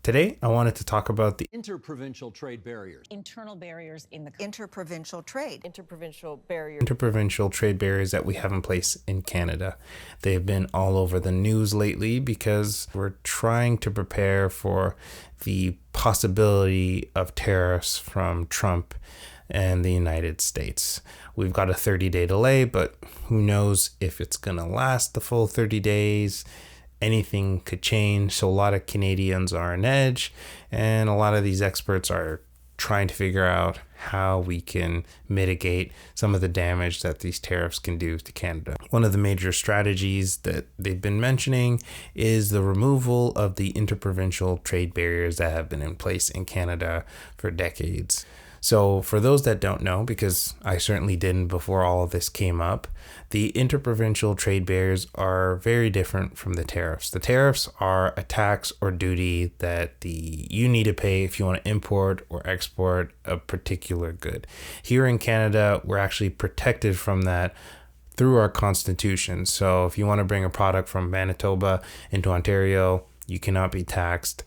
Today, I wanted to talk about the Interprovincial trade barriers. Internal barriers in the interprovincial trade. interprovincial barriers. interprovincial trade barriers that we have in place in Canada. They've been all over the news lately because we're trying to prepare for the possibility of tariffs from Trump and the United States. We've got a 30-day delay, but who knows if it's going to last the full 30 days. Anything could change. So a lot of Canadians are on edge, and a lot of these experts are trying to figure out how we can mitigate some of the damage that these tariffs can do to Canada. One of the major strategies that they've been mentioning is the removal of the interprovincial trade barriers that have been in place in Canada for decades. So for those that don't know, because I certainly didn't before all of this came up, the interprovincial trade barriers are very different from the tariffs. The tariffs are a tax or duty that you need to pay if you want to import or export a particular good. Here in Canada, we're actually protected from that through our constitution. So if you want to bring a product from Manitoba into Ontario, you cannot be taxed.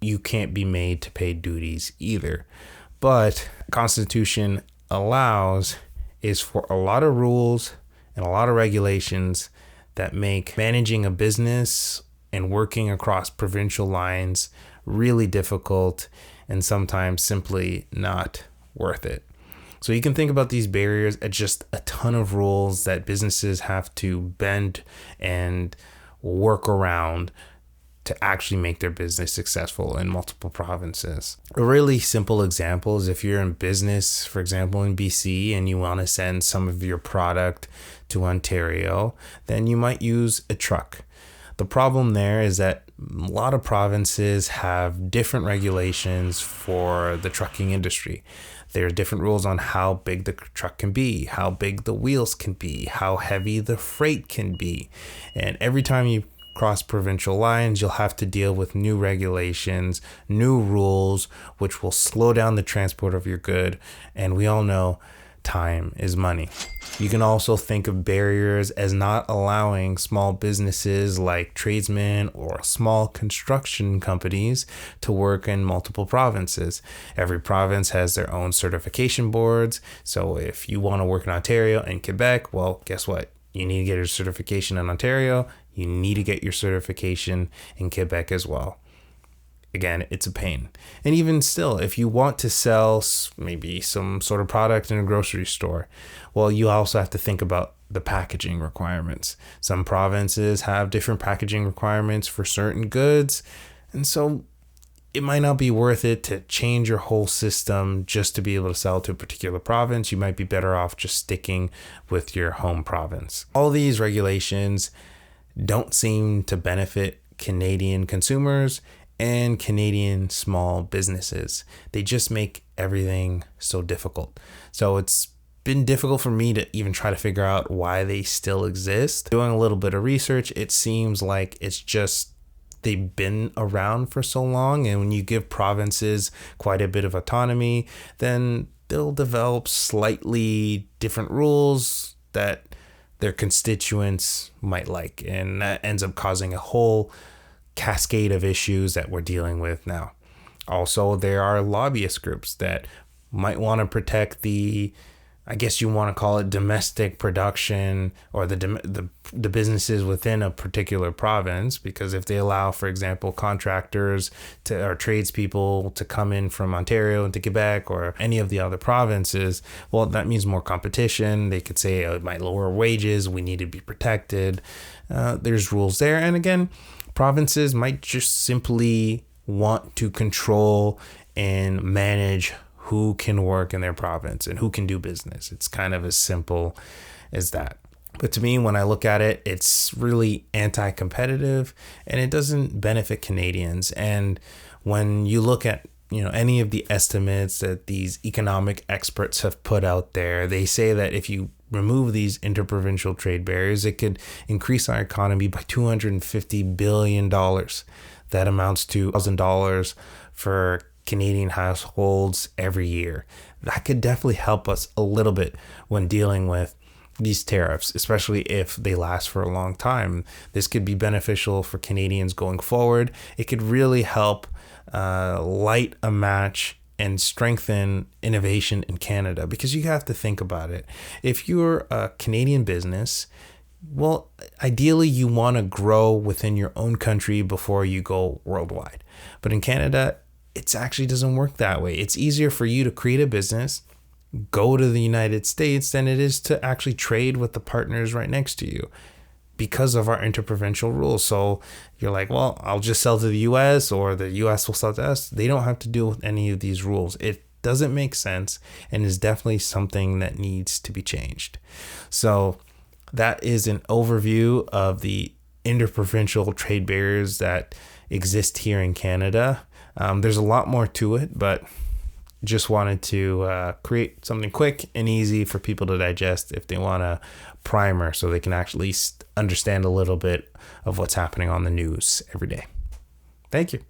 You can't be made to pay duties either. But Constitution allows is for a lot of rules and a lot of regulations that make managing a business and working across provincial lines really difficult and sometimes simply not worth it. So you can think about these barriers as just a ton of rules that businesses have to bend and work around to actually make their business successful in multiple provinces. A really simple example is if you're in business, for example, in BC, and you want to send some of your product to Ontario, then you might use a truck. The problem there is that a lot of provinces have different regulations for the trucking industry. There are different rules on how big the truck can be, how big the wheels can be, how heavy the freight can be. And every time you cross provincial lines, you'll have to deal with new regulations, new rules, which will slow down the transport of your good. And we all know time is money. You can also think of barriers as not allowing small businesses like tradesmen or small construction companies to work in multiple provinces. Every province has their own certification boards. So if you want to work in Ontario and Quebec, well, guess what? You need to get your certification in Ontario. You need to get your certification in Quebec as well. Again, it's a pain. And even still, if you want to sell maybe some sort of product in a grocery store, well, you also have to think about the packaging requirements. Some provinces have different packaging requirements for certain goods. And so it might not be worth it to change your whole system just to be able to sell to a particular province. You might be better off just sticking with your home province. All these regulations don't seem to benefit Canadian consumers and Canadian small businesses. They just make everything so difficult. So it's been difficult for me to even try to figure out why they still exist. Doing a little bit of research, it seems like it's just they've been around for so long, and when you give provinces quite a bit of autonomy, then they'll develop slightly different rules that their constituents might like, and that ends up causing a whole cascade of issues that we're dealing with now. Also, there are lobbyist groups that might want to protect I guess you want to call it domestic production, or the businesses within a particular province, because if they allow, for example, contractors or tradespeople to come in from Ontario into Quebec or any of the other provinces, well, that means more competition. They could say it might lower wages. We need to be protected. There's rules there. And again, provinces might just simply want to control and manage who can work in their province and who can do business. It's kind of as simple as that. But to me, when I look at it, it's really anti-competitive and it doesn't benefit Canadians. And when you look at any of the estimates that these economic experts have put out there, they say that if you remove these interprovincial trade barriers, it could increase our economy by $250 billion. That amounts to $1,000 for Canadian households every year. That could definitely help us a little bit when dealing with these tariffs, especially if they last for a long time. This could be beneficial for Canadians going forward. It could really help light a match and strengthen innovation in Canada, because you have to think about it. If you're a Canadian business, well, ideally you want to grow within your own country before you go worldwide. But in Canada, it actually doesn't work that way. It's easier for you to create a business, go to the United States, than it is to actually trade with the partners right next to you, because of our interprovincial rules. So you're like, well, I'll just sell to the US, or the US will sell to us. They don't have to deal with any of these rules. It doesn't make sense, and is definitely something that needs to be changed. So that is an overview of the interprovincial trade barriers that exist here in Canada. There's a lot more to it, but just wanted to create something quick and easy for people to digest if they want a primer, so they can actually understand a little bit of what's happening on the news every day. Thank you.